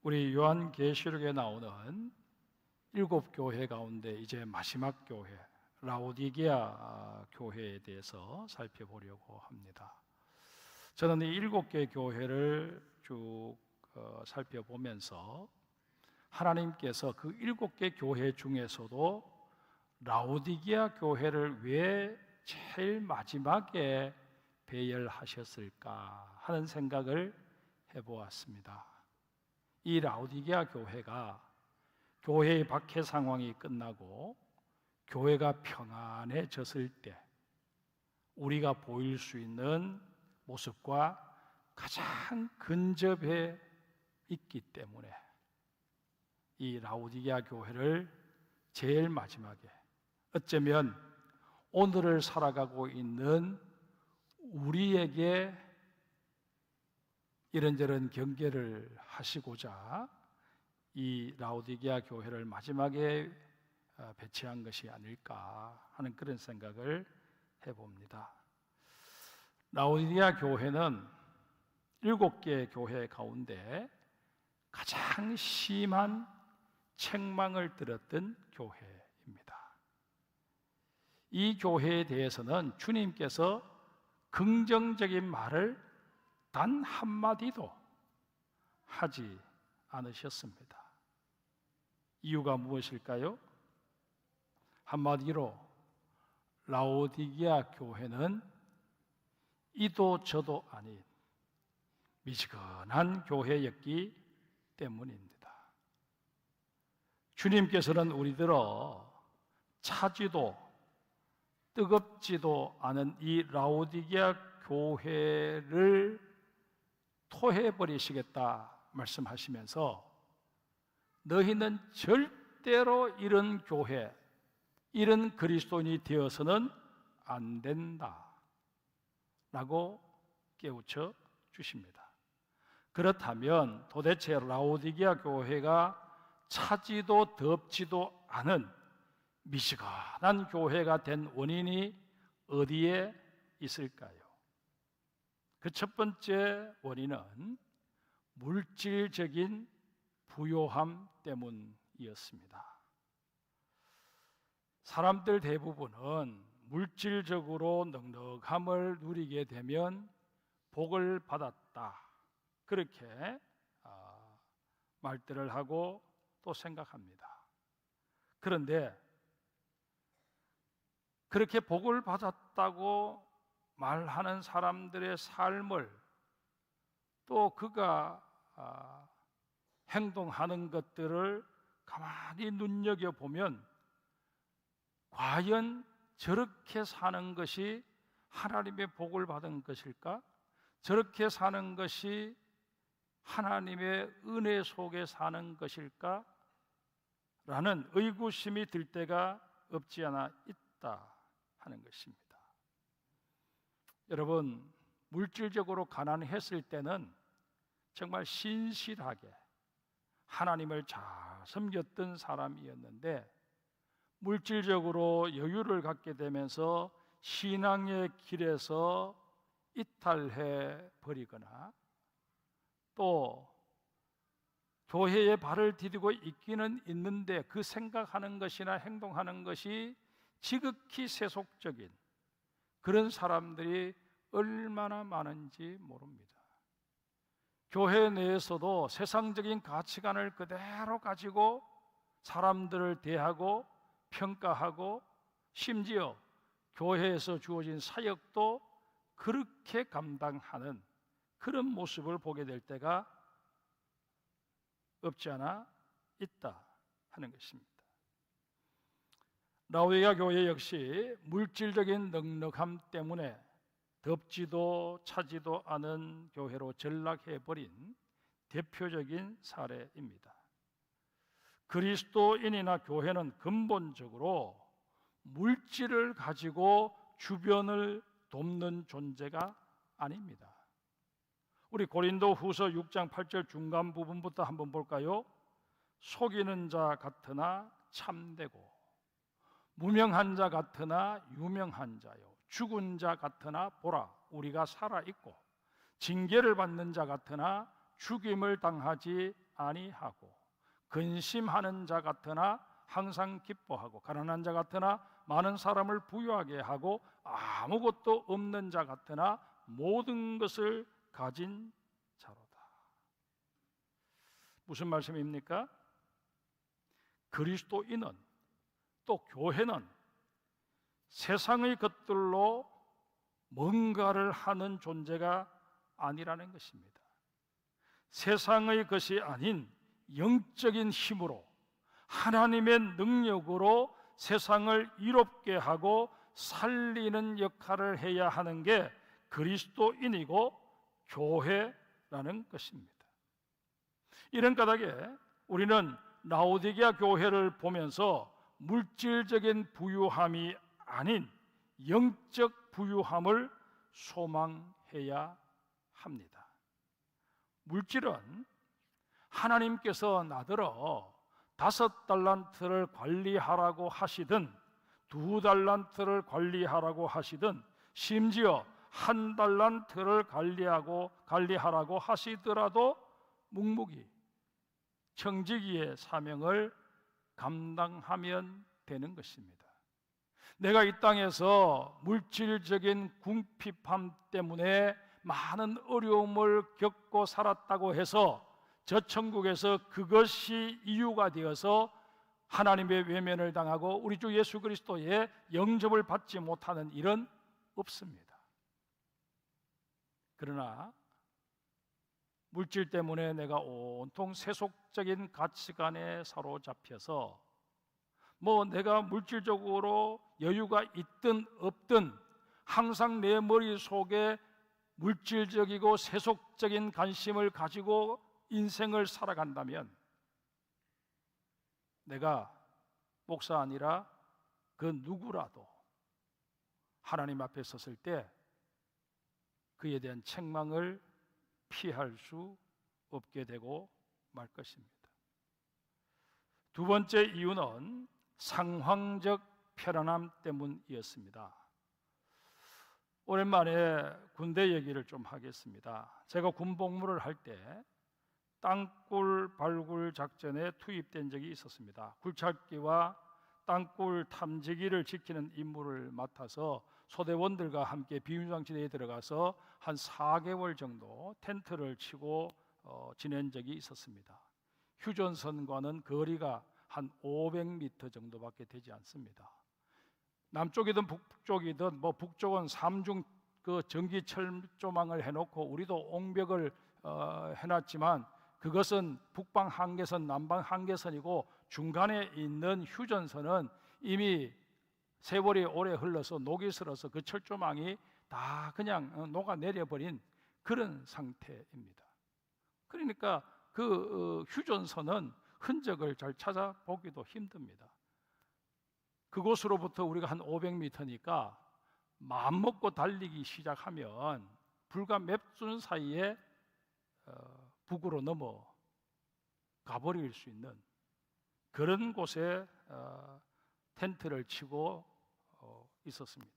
우리 요한계시록에 나오는 7교회 가운데 이제 마지막 교회 라오디게아 교회에 대해서 살펴보려고 합니다. 저는 이 7개 교회를 쭉 살펴보면서 하나님께서 그 7개 교회 중에서도 라오디게아 교회를 왜 제일 마지막에 배열하셨을까 하는 생각을 해보았습니다. 이 라오디게아 교회가 교회의 박해 상황이 끝나고 교회가 평안해졌을 때 우리가 보일 수 있는 모습과 가장 근접해 있기 때문에 이 라오디게아 교회를 제일 마지막에, 어쩌면 오늘을 살아가고 있는 우리에게 이런저런 경계를 하시고자 이 라오디게아 교회를 마지막에 배치한 것이 아닐까 하는 그런 생각을 해봅니다. 라오디게아 교회는 7개 교회 가운데 가장 심한 책망을 들었던 교회입니다. 이 교회에 대해서는 주님께서 긍정적인 말을 단 한마디도 하지 않으셨습니다. 이유가 무엇일까요? 한마디로 라오디게아 교회는 이도 저도 아닌 미지근한 교회였기 때문입니다. 주님께서는 우리들어 차지도 뜨겁지도 않은 이 라오디게아 교회를 토해버리시겠다 말씀하시면서 너희는 절대로 이런 교회, 이런 그리스도인이 되어서는 안 된다 라고 깨우쳐 주십니다. 그렇다면 도대체 라오디게아 교회가 차지도 덥지도 않은 미지근한 교회가 된 원인이 어디에 있을까요? 그 첫 번째 원인은 물질적인 부요함 때문이었습니다. 사람들 대부분은 물질적으로 넉넉함을 누리게 되면 복을 받았다, 그렇게 말들을 하고 또 생각합니다. 그런데 그렇게 복을 받았다고 말하는 사람들의 삶을 또 그가 행동하는 것들을 가만히 눈여겨보면 과연 저렇게 사는 것이 하나님의 복을 받은 것일까? 저렇게 사는 것이 하나님의 은혜 속에 사는 것일까? 라는 의구심이 들 때가 없지 않아 있다 하는 것입니다. 여러분, 물질적으로 가난했을 때는 정말 신실하게 하나님을 잘 섬겼던 사람이었는데 물질적으로 여유를 갖게 되면서 신앙의 길에서 이탈해 버리거나 또 교회에 발을 디디고 있기는 있는데 그 생각하는 것이나 행동하는 것이 지극히 세속적인 그런 사람들이 얼마나 많은지 모릅니다. 교회 내에서도 세상적인 가치관을 그대로 가지고 사람들을 대하고 평가하고 심지어 교회에서 주어진 사역도 그렇게 감당하는 그런 모습을 보게 될 때가 없지 않아 있다 하는 것입니다. 라오디게아 교회 역시 물질적인 넉넉함 때문에 덥지도 차지도 않은 교회로 전락해버린 대표적인 사례입니다. 그리스도인이나 교회는 근본적으로 물질을 가지고 주변을 돕는 존재가 아닙니다. 우리 고린도 후서 6장 8절 중간 부분부터 한번 볼까요? 속이는 자 같으나 참되고 무명한 자 같으나 유명한 자요 죽은 자 같으나 보라 우리가 살아있고 징계를 받는 자 같으나 죽임을 당하지 아니하고 근심하는 자 같으나 항상 기뻐하고 가난한 자 같으나 많은 사람을 부유하게 하고 아무것도 없는 자 같으나 모든 것을 가진 자로다. 무슨 말씀입니까? 그리스도인은 또 교회는 세상의 것들로 뭔가를 하는 존재가 아니라는 것입니다. 세상의 것이 아닌 영적인 힘으로 하나님의 능력으로 세상을 이롭게 하고 살리는 역할을 해야 하는 게 그리스도인이고 교회라는 것입니다. 이런 까닭에 우리는 라오디게아 교회를 보면서 물질적인 부유함이 아닌 영적 부유함을 소망해야 합니다. 물질은 하나님께서 나더러 5달란트를 관리하라고 하시든 2달란트를 관리하라고 하시든 심지어 1달란트를 관리하라고 하시더라도 묵묵히 청지기의 사명을 감당하면 되는 것입니다. 내가 이 땅에서 물질적인 궁핍함 때문에 많은 어려움을 겪고 살았다고 해서 저 천국에서 그것이 이유가 되어서 하나님의 외면을 당하고 우리 주 예수 그리스도의 영접을 받지 못하는 일은 없습니다. 그러나 물질 때문에 내가 온통 세속적인 가치관에 사로잡혀서 내가 물질적으로 여유가 있든 없든 항상 내 머릿속에 물질적이고 세속적인 관심을 가지고 인생을 살아간다면 내가 목사 아니라 그 누구라도 하나님 앞에 섰을 때 그에 대한 책망을 피할 수 없게 되고 말 것입니다. 두 번째 이유는 상황적 편안함 때문이었습니다. 오랜만에 군대 얘기를 좀 하겠습니다. 제가 군 복무를 할 때 땅굴 발굴 작전에 투입된 적이 있었습니다. 굴착기와 땅굴 탐지기를 지키는 임무를 맡아서 소대원들과 함께 비무장지대에 들어가서 한 4개월 정도 텐트를 치고 지낸 적이 있었습니다. 휴전선과는 거리가 한 500m 정도밖에 되지 않습니다. 남쪽이든 북쪽이든 북쪽은 3중 그 전기 철조망을 해놓고 우리도 옹벽을 해놨지만 그것은 북방 한계선, 남방 한계선이고 중간에 있는 휴전선은 이미 세월이 오래 흘러서 녹이 슬어서 그 철조망이 다 그냥 녹아내려버린 그런 상태입니다. 그러니까 그 휴전선은 흔적을 잘 찾아보기도 힘듭니다. 그곳으로부터 우리가 한 500m니까 마음먹고 달리기 시작하면 불과 몇 분 사이에 북으로 넘어가버릴 수 있는 그런 곳에 텐트를 치고 있었습니다.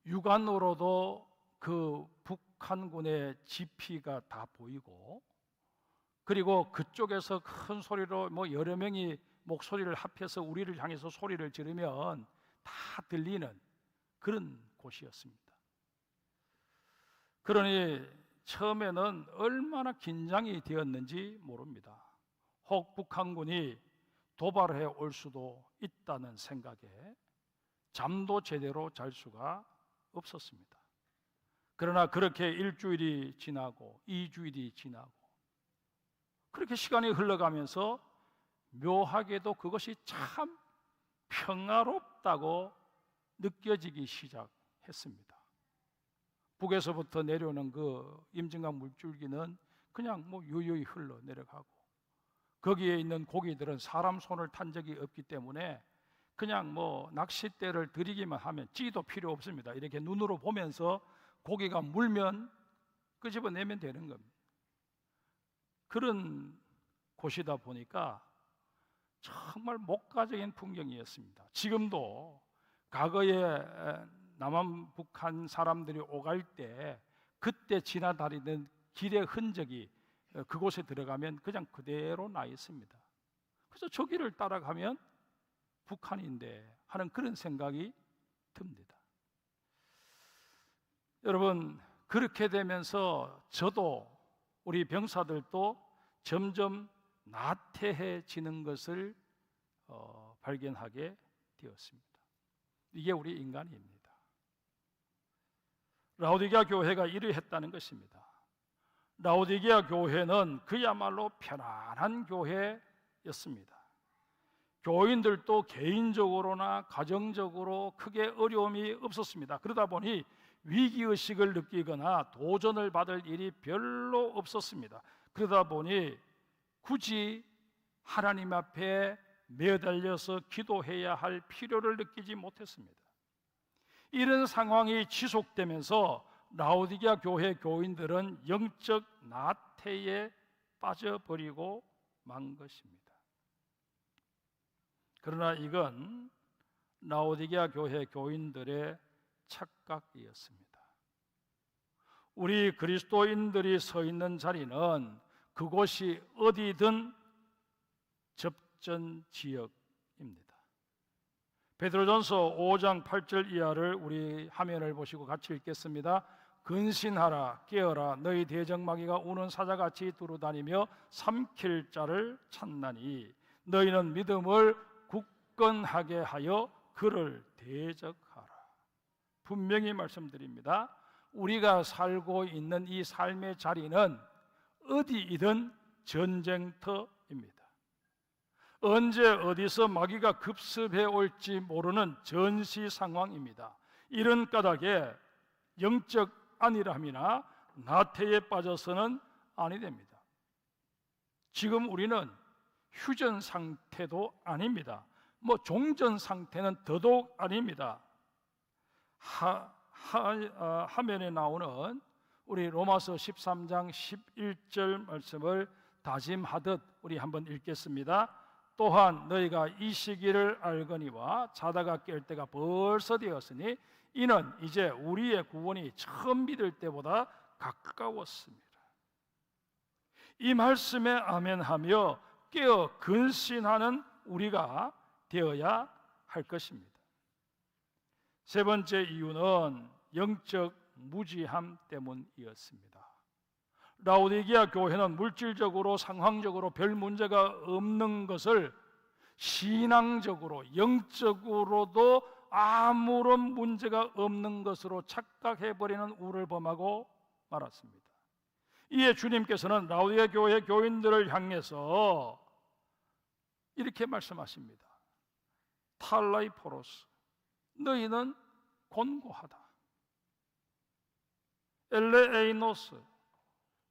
육안으로도 그 북한군의 지피가 다 보이고 그리고 그쪽에서 큰 소리로 여러 명이 목소리를 합해서 우리를 향해서 소리를 지르면 다 들리는 그런 곳이었습니다. 그러니 처음에는 얼마나 긴장이 되었는지 모릅니다. 혹 북한군이 도발해 올 수도 있다는 생각에 잠도 제대로 잘 수가 없었습니다. 그러나 그렇게 일주일이 지나고 2주일이 지나고 그렇게 시간이 흘러가면서 묘하게도 그것이 참 평화롭다고 느껴지기 시작했습니다. 북에서부터 내려오는 그 임진강 물줄기는 그냥 유유히 흘러내려가고 거기에 있는 고기들은 사람 손을 탄 적이 없기 때문에 그냥 낚싯대를 들이기만 하면 찌도 필요 없습니다. 이렇게 눈으로 보면서 고기가 물면 끄집어내면 되는 겁니다. 그런 곳이다 보니까 정말 목가적인 풍경이었습니다. 지금도 과거에 남한 북한 사람들이 오갈 때 그때 지나다니던 길의 흔적이 그곳에 들어가면 그냥 그대로 나 있습니다. 그래서 저 길을 따라가면 북한인데 하는 그런 생각이 듭니다. 여러분, 그렇게 되면서 저도 우리 병사들도 점점 나태해지는 것을 발견하게 되었습니다. 이게 우리 인간입니다. 라오디게아 교회가 이러했다는 것입니다. 라오디게아 교회는 그야말로 편안한 교회였습니다. 교인들도 개인적으로나 가정적으로 크게 어려움이 없었습니다. 그러다 보니 위기의식을 느끼거나 도전을 받을 일이 별로 없었습니다. 그러다 보니 굳이 하나님 앞에 매달려서 기도해야 할 필요를 느끼지 못했습니다. 이런 상황이 지속되면서 라오디게아 교회 교인들은 영적 나태에 빠져버리고 만 것입니다. 그러나 이건 라오디게아 교회 교인들의 착각이었습니다. 우리 그리스도인들이 서 있는 자리는 그곳이 어디든 접전 지역입니다. 베드로전서 5장 8절 이하를 우리 화면을 보시고 같이 읽겠습니다. 근신하라, 깨어라, 너희 대적마귀가 우는 사자같이 두루다니며 삼킬 자를 찾나니 너희는 믿음을 굳건하게 하여 그를 대적하라. 분명히 말씀드립니다. 우리가 살고 있는 이 삶의 자리는 어디이든 전쟁터입니다. 언제 어디서 마귀가 급습해 올지 모르는 전시 상황입니다. 이런 까닭에 영적 안일함이나 나태에 빠져서는 아니 됩니다. 지금 우리는 휴전 상태도 아닙니다. 종전 상태는 더더욱 아닙니다. 화면에 나오는 우리 로마서 13장 11절 말씀을 다짐하듯 우리 한번 읽겠습니다. 또한 너희가 이 시기를 알거니와 자다가 깰 때가 벌써 되었으니 이는 이제 우리의 구원이 처음 믿을 때보다 가까웠습니다. 이 말씀에 아멘하며 깨어 근신하는 우리가 되어야 할 것입니다. 세 번째 이유는 영적 무지함 때문이었습니다. 라오디게아 교회는 물질적으로 상황적으로 별 문제가 없는 것을 신앙적으로 영적으로도 아무런 문제가 없는 것으로 착각해버리는 우를 범하고 말았습니다. 이에 주님께서는 라오디게아 교회 교인들을 향해서 이렇게 말씀하십니다. 탈라이포로스, 너희는 곤고하다. 엘레에이노스,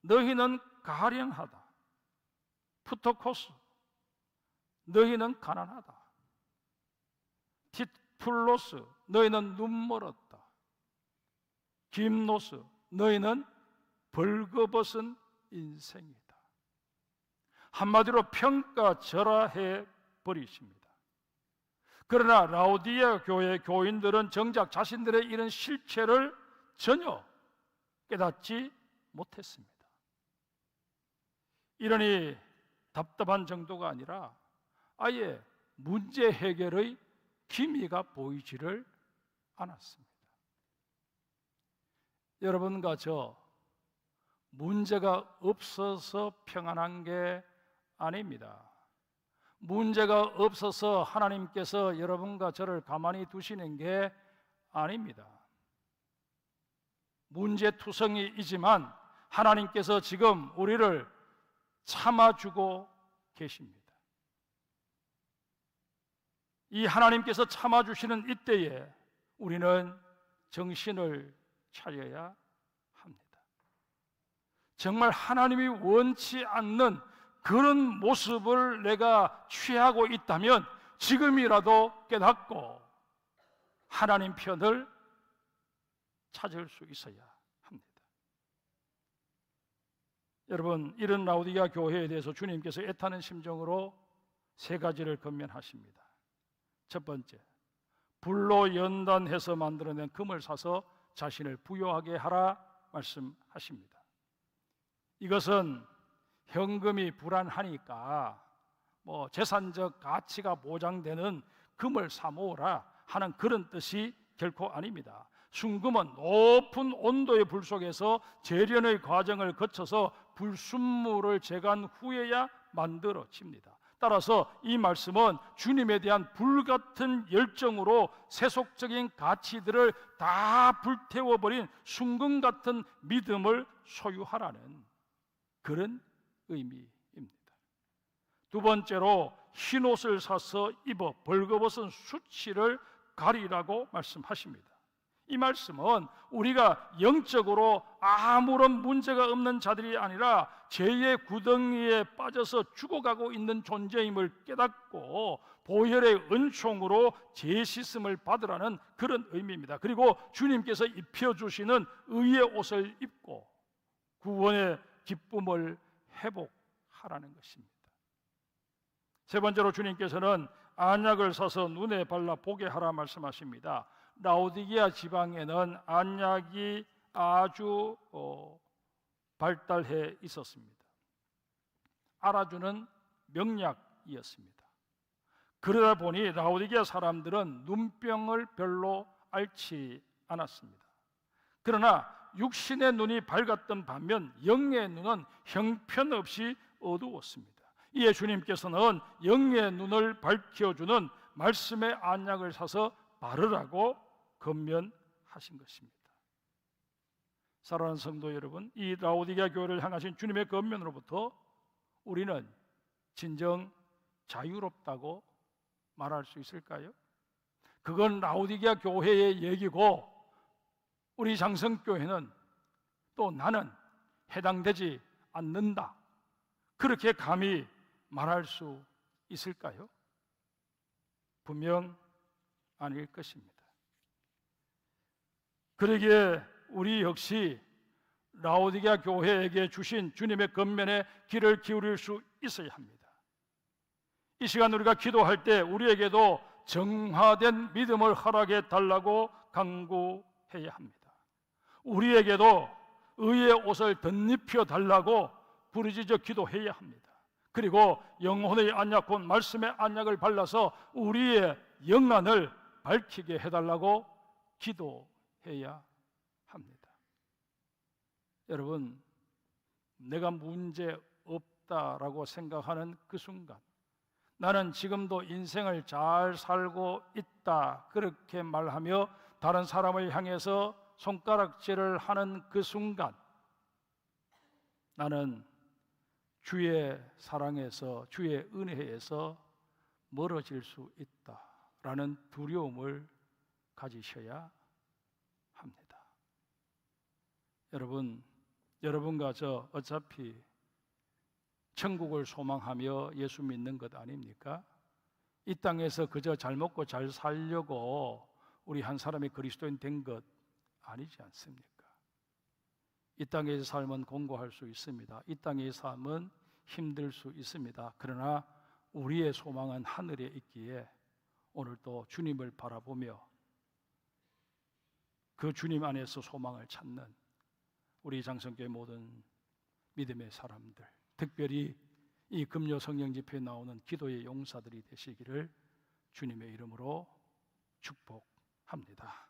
너희는 가련하다. 푸토코스, 너희는 가난하다. 티플로스, 너희는 눈멀었다. 김노스, 너희는 벌거벗은 인생이다. 한마디로 평가절하해 버리십니다. 그러나 라오디게아 교회 교인들은 정작 자신들의 이런 실체를 전혀 깨닫지 못했습니다. 이러니 답답한 정도가 아니라 아예 문제 해결의 기미가 보이지를 않았습니다. 여러분과 저 문제가 없어서 평안한 게 아닙니다. 문제가 없어서 하나님께서 여러분과 저를 가만히 두시는 게 아닙니다. 문제투성이이지만 하나님께서 지금 우리를 참아주고 계십니다. 이 하나님께서 참아주시는 이때에 우리는 정신을 차려야 합니다. 정말 하나님이 원치 않는 그런 모습을 내가 취하고 있다면 지금이라도 깨닫고 하나님 편을 찾을 수 있어야 합니다. 여러분, 이런 라오디게아 교회에 대해서 주님께서 애타는 심정으로 세 가지를 권면하십니다. 첫 번째, 불로 연단해서 만들어낸 금을 사서 자신을 부요하게 하라 말씀하십니다. 이것은 현금이 불안하니까 재산적 가치가 보장되는 금을 사모으라 하는 그런 뜻이 결코 아닙니다. 순금은 높은 온도의 불 속에서 재련의 과정을 거쳐서 불순물을 제거한 후에야 만들어집니다. 따라서 이 말씀은 주님에 대한 불같은 열정으로 세속적인 가치들을 다 불태워버린 순금 같은 믿음을 소유하라는 그런 의미입니다. 두 번째로 흰옷을 사서 입어 벌거벗은 수치를 가리라고 말씀하십니다. 이 말씀은 우리가 영적으로 아무런 문제가 없는 자들이 아니라 죄의 구덩이에 빠져서 죽어가고 있는 존재임을 깨닫고 보혈의 은총으로 죄 씻음을 받으라는 그런 의미입니다. 그리고 주님께서 입혀주시는 의의 옷을 입고 구원의 기쁨을 회복하라는 것입니다. 세 번째로 주님께서는 안약을 사서 눈에 발라 보게 하라 말씀하십니다. 라오디게아 지방에는 안약이 아주 발달해 있었습니다. 알아주는 명약이었습니다. 그러다 보니 라오디게아 사람들은 눈병을 별로 앓지 않았습니다. 그러나 육신의 눈이 밝았던 반면 영의 눈은 형편없이 어두웠습니다. 이에 주님께서는 영의 눈을 밝혀주는 말씀의 안약을 사서 바르라고 권면하신 것입니다. 사랑하는 성도 여러분, 이 라오디게아 교회를 향하신 주님의 권면으로부터 우리는 진정 자유롭다고 말할 수 있을까요? 그건 라오디게아 교회의 얘기고 우리 장성교회는 또 나는 해당되지 않는다, 그렇게 감히 말할 수 있을까요? 분명 아닐 것입니다. 그러기에 우리 역시 라오디게아 교회에게 주신 주님의 권면에 귀를 기울일 수 있어야 합니다. 이 시간 우리가 기도할 때 우리에게도 정화된 믿음을 허락해 달라고 간구해야 합니다. 우리에게도 의의 옷을 덧입혀 달라고 부르짖어 기도해야 합니다. 그리고 영혼의 안약 곧 말씀의 안약을 발라서 우리의 영안을 밝히게 해달라고 기도해야 합니다. 여러분, 내가 문제 없다라고 생각하는 그 순간, 나는 지금도 인생을 잘 살고 있다, 그렇게 말하며 다른 사람을 향해서 손가락질을 하는 그 순간, 나는 주의 사랑에서, 주의 은혜에서 멀어질 수 있다라는 두려움을 가지셔야 합니다. 여러분, 여러분과 저 어차피 천국을 소망하며 예수 믿는 것 아닙니까? 이 땅에서 그저 잘 먹고 잘 살려고 우리 한 사람이 그리스도인 된 것 아니지 않습니까? 이 땅의 삶은 공고할 수 있습니다. 이 땅의 삶은 힘들 수 있습니다. 그러나 우리의 소망은 하늘에 있기에 오늘도 주님을 바라보며 그 주님 안에서 소망을 찾는 우리 장성교회 모든 믿음의 사람들, 특별히 이 금요 성령 집회에 나오는 기도의 용사들이 되시기를 주님의 이름으로 축복합니다.